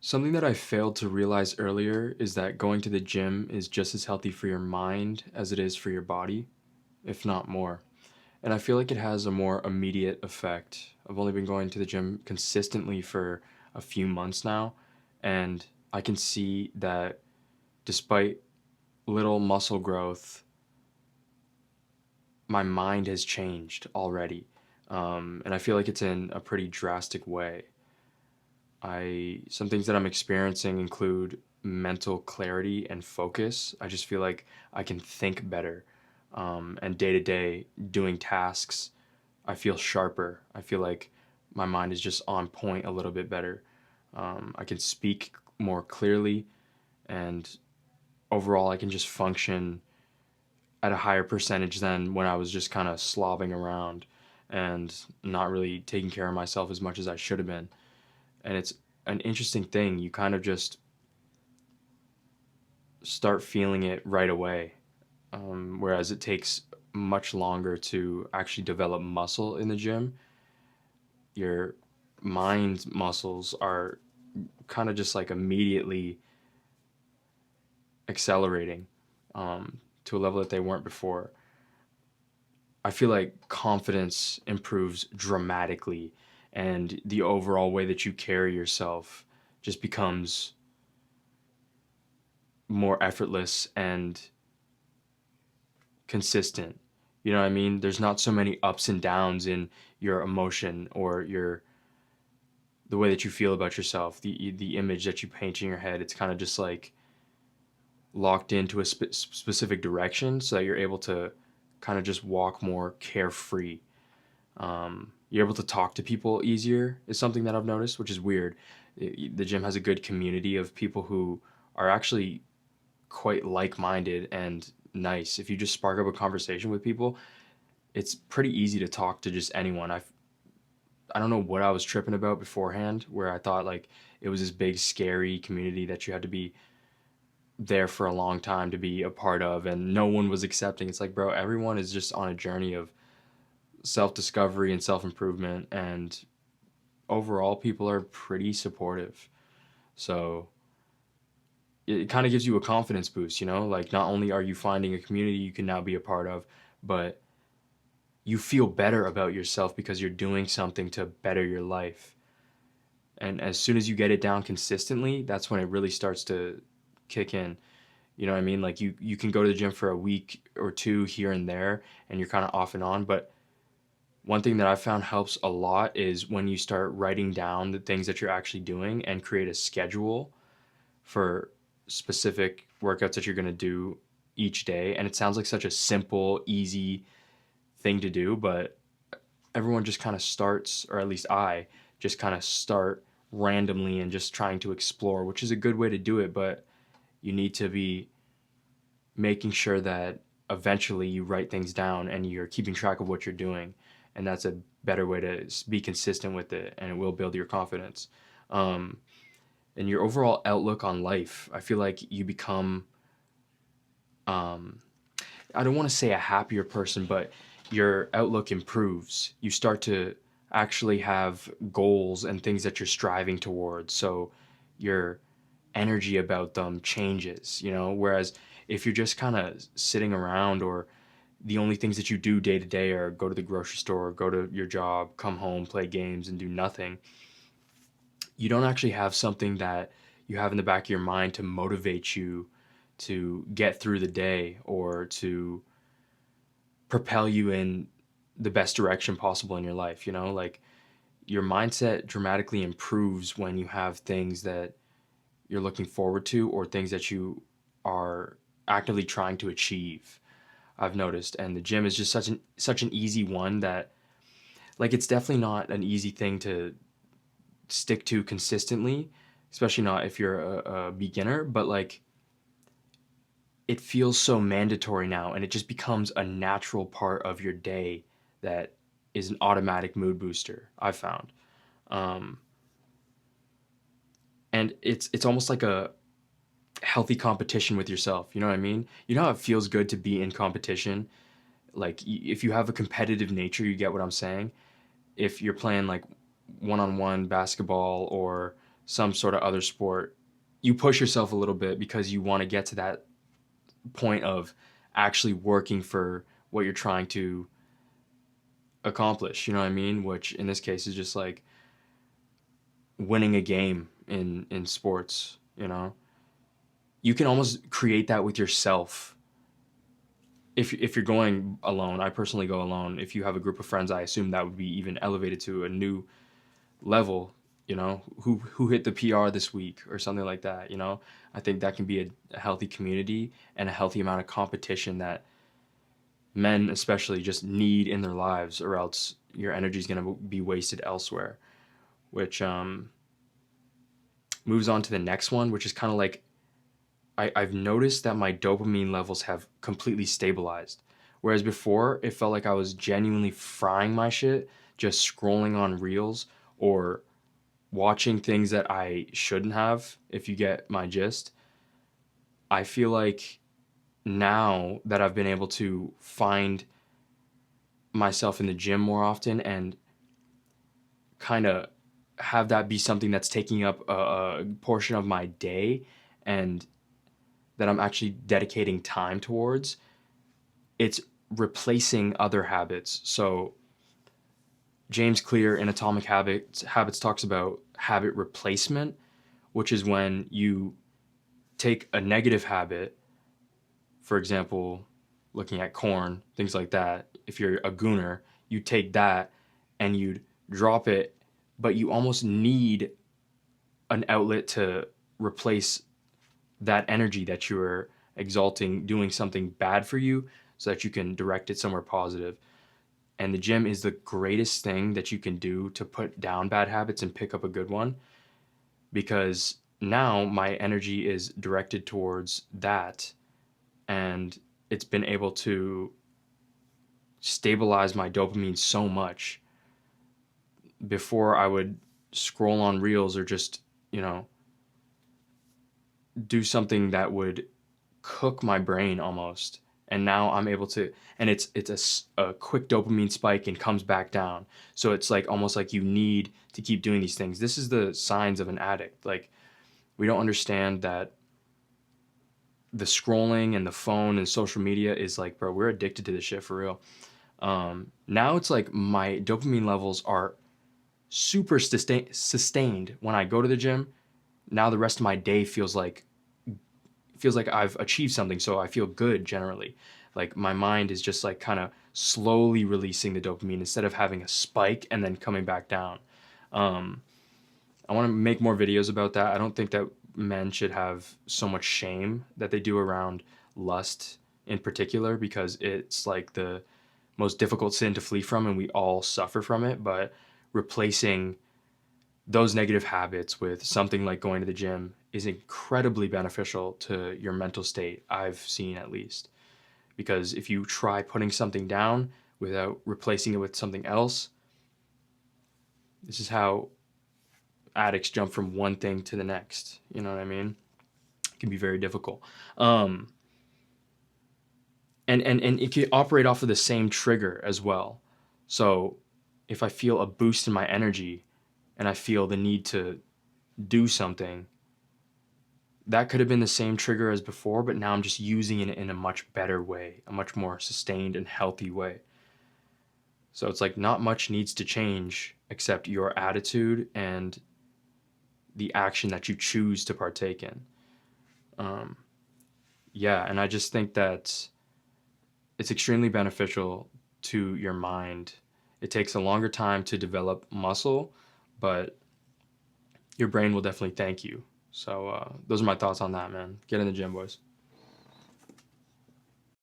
Something that I failed to realize earlier is that going to the gym is just as healthy for your mind as it is for your body, if not more. And I feel like it has a more immediate effect. I've only been going to the gym consistently for a few months now, and I can see that despite little muscle growth, my mind has changed already. And I feel like it's in a pretty drastic way. Some things that I'm experiencing include mental clarity and focus. I just feel like I can think better. And day to day doing tasks, I feel sharper. I feel like my mind is just on point a little bit better. I can speak more clearly, and overall, I can just function at a higher percentage than when I was just kind of slobbing around and not really taking care of myself as much as I should have been. And it's an interesting thing. You kind of just start feeling it right away, whereas it takes much longer to actually develop muscle in the gym. Your mind muscles are kind of just like immediately accelerating to a level that they weren't before. I feel like confidence improves dramatically, and the overall way that you carry yourself just becomes more effortless and consistent. You know what I mean? There's not so many ups and downs in your emotion or your the way that you feel about yourself, the image that you paint in your head. It's kind of just like locked into a specific direction, so that you're able to kind of just walk more carefree. You're able to talk to people easier is something that I've noticed, which is weird. The gym has a good community of people who are actually quite like-minded and nice. If you just spark up a conversation with people, it's pretty easy to talk to just anyone. I don't know what I was tripping about beforehand, where I thought like it was this big scary community that you had to be there for a long time to be a part of, and no one was accepting. It's like, bro, everyone is just on a journey of self-discovery and self-improvement, and overall people are pretty supportive. So it kind of gives you a confidence boost, you know? Like not only are you finding a community you can now be a part of, but you feel better about yourself because you're doing something to better your life. And as soon as you get it down consistently, that's when it really starts to kick in. You know what I mean? Like you can go to the gym for a week or two here and there and you're kind of off and on, but one thing that I found helps a lot is when you start writing down the things that you're actually doing and create a schedule for specific workouts that you're going to do each day. And it sounds like such a simple, easy thing to do, but everyone just kind of starts, or at least I just kind of start randomly and just trying to explore, which is a good way to do it, but you need to be making sure that eventually you write things down and you're keeping track of what you're doing. And that's a better way to be consistent with it, and it will build your confidence. Um, and your overall outlook on life. I feel like you become, um, I don't want to say a happier person, but your outlook improves. You start to actually have goals and things that you're striving towards. So your energy about them changes, you know? Whereas if you're just kind of sitting around, or the only things that you do day to day are go to the grocery store, go to your job, come home, play games, and do nothing, you don't actually have something that you have in the back of your mind to motivate you to get through the day or to propel you in the best direction possible in your life, you know? Like your mindset dramatically improves when you have things that you're looking forward to or things that you are actively trying to achieve. I've noticed, and the gym is just such an easy one that, like, it's definitely not an easy thing to stick to consistently, especially not if you're a beginner, but like it feels so mandatory now, and it just becomes a natural part of your day that is an automatic mood booster, I've found. Um, and it's almost like a healthy competition with yourself. You know what I mean? You know how it feels good to be in competition? Like if you have a competitive nature, you get what I'm saying? If you're playing like one-on-one basketball or some sort of other sport, you push yourself a little bit because you want to get to that point of actually working for what you're trying to accomplish, you know what I mean? Which in this case is just like winning a game in sports, you know? You can almost create that with yourself. If you're going alone, I personally go alone. If you have a group of friends, I assume that would be even elevated to a new level, you know, who hit the PR this week or something like that, you know? I think that can be a healthy community and a healthy amount of competition that men especially just need in their lives, or else your energy is going to be wasted elsewhere, which moves on to the next one, which is kind of like I've noticed that my dopamine levels have completely stabilized. Whereas before, it felt like I was genuinely frying my shit, just scrolling on reels or watching things that I shouldn't have, if you get my gist. I feel like now that I've been able to find myself in the gym more often and kind of have that be something that's taking up a portion of my day and that I'm actually dedicating time towards, it's replacing other habits. So James Clear in Atomic Habits talks about habit replacement, which is when you take a negative habit, for example, looking at corn, things like that. If you're a gooner, you take that and you'd drop it, but you almost need an outlet to replace that energy that you're exalting doing something bad for you so that you can direct it somewhere positive. And the gym is the greatest thing that you can do to put down bad habits and pick up a good one, because now my energy is directed towards that, and it's been able to stabilize my dopamine so much. Before, I would scroll on reels or just, you know, do something that would cook my brain almost. And now I'm able to, and it's a quick dopamine spike and comes back down. So it's like almost like you need to keep doing these things. This is the signs of an addict. Like, we don't understand that the scrolling and the phone and social media is like, bro, we're addicted to this shit for real. Now it's like my dopamine levels are super sustained when I go to the gym. Now the rest of my day feels like I've achieved something, so I feel good generally. Like, my mind is just like kind of slowly releasing the dopamine instead of having a spike and then coming back down. Um, I want to make more videos about that. I don't think that men should have so much shame that they do around lust in particular, because it's like the most difficult sin to flee from and we all suffer from it. But replacing those negative habits with something like going to the gym is incredibly beneficial to your mental state, I've seen at least. Because if you try putting something down without replacing it with something else, this is how addicts jump from one thing to the next. You know what I mean? It can be very difficult. And it can operate off of the same trigger as well. So if I feel a boost in my energy and I feel the need to do something, that could have been the same trigger as before, but now I'm just using it in a much better way, a much more sustained and healthy way. So it's like not much needs to change except your attitude and the action that you choose to partake in. Yeah, and I just think that it's extremely beneficial to your mind. It takes a longer time to develop muscle, but your brain will definitely thank you. So those are my thoughts on that, man. Get in the gym, boys.